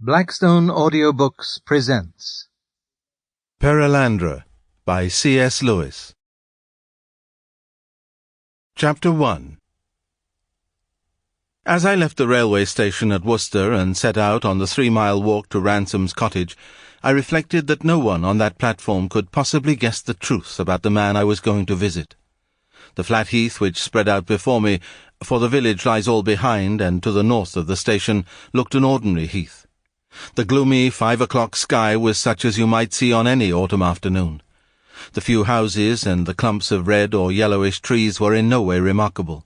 Blackstone Audiobooks presents Perelandra by C.S. Lewis. Chapter 1. As I left the railway station at Worcester and set out on the 3-mile walk to Ransom's cottage, I reflected that no one on that platform could possibly guess the truth about the man I was going to visit. The flat heath which spread out before me, for the village lies all behind and to the north of the station, looked an ordinary heath. The gloomy 5 o'clock sky was such as you might see on any autumn afternoon. The few houses and the clumps of red or yellowish trees were in no way remarkable.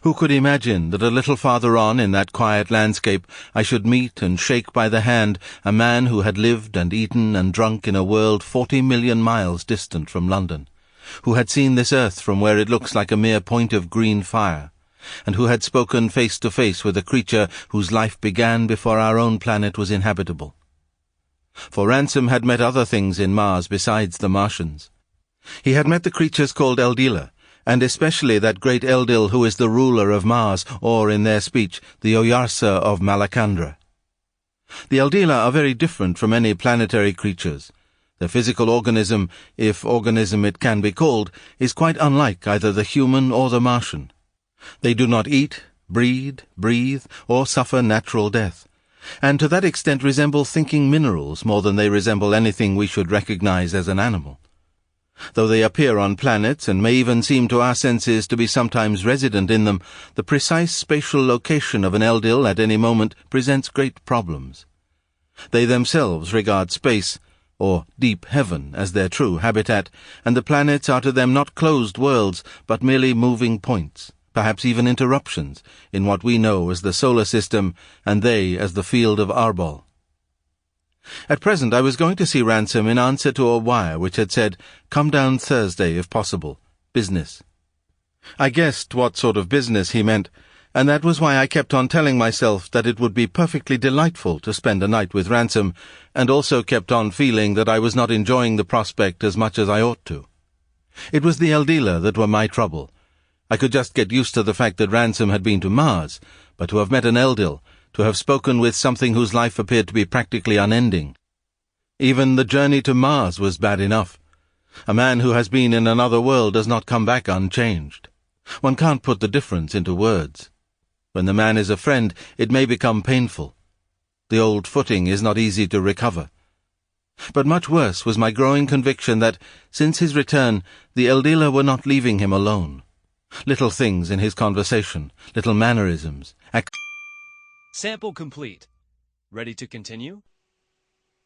Who could imagine that a little farther on in that quiet landscape I should meet and shake by the hand a man who had lived and eaten and drunk in a world 40 million miles distant from London, who had seen this earth from where it looks like a mere point of green fire, and who had spoken face to face with a creature whose life began before our own planet was inhabitable. For Ransom had met other things in Mars besides the Martians. He had met the creatures called Eldila, and especially that great Eldil who is the ruler of Mars, or, in their speech, the Oyarsa of Malacandra. The Eldila are very different from any planetary creatures. Their physical organism, if organism it can be called, is quite unlike either the human or the Martian. They do not eat, breed, breathe, or suffer natural death, and to that extent resemble thinking minerals more than they resemble anything we should recognize as an animal. Though they appear on planets and may even seem to our senses to be sometimes resident in them, the precise spatial location of an Eldil at any moment presents great problems. They themselves regard space, or deep heaven, as their true habitat, and the planets are to them not closed worlds, but merely moving points, perhaps even interruptions, in what we know as the solar system, and they as the field of Arbol. At present I was going to see Ransom in answer to a wire which had said, "Come down Thursday, if possible. Business." I guessed what sort of business he meant, and that was why I kept on telling myself that it would be perfectly delightful to spend a night with Ransom, and also kept on feeling that I was not enjoying the prospect as much as I ought to. It was the Eldila that were my trouble. I could just get used to the fact that Ransom had been to Mars, but to have met an Eldil, to have spoken with something whose life appeared to be practically unending. Even the journey to Mars was bad enough. A man who has been in another world does not come back unchanged. One can't put the difference into words. When the man is a friend, it may become painful. The old footing is not easy to recover. But much worse was my growing conviction that, since his return, the Eldila were not leaving him alone. Little things in his conversation, little mannerisms, Sample complete. Ready to continue?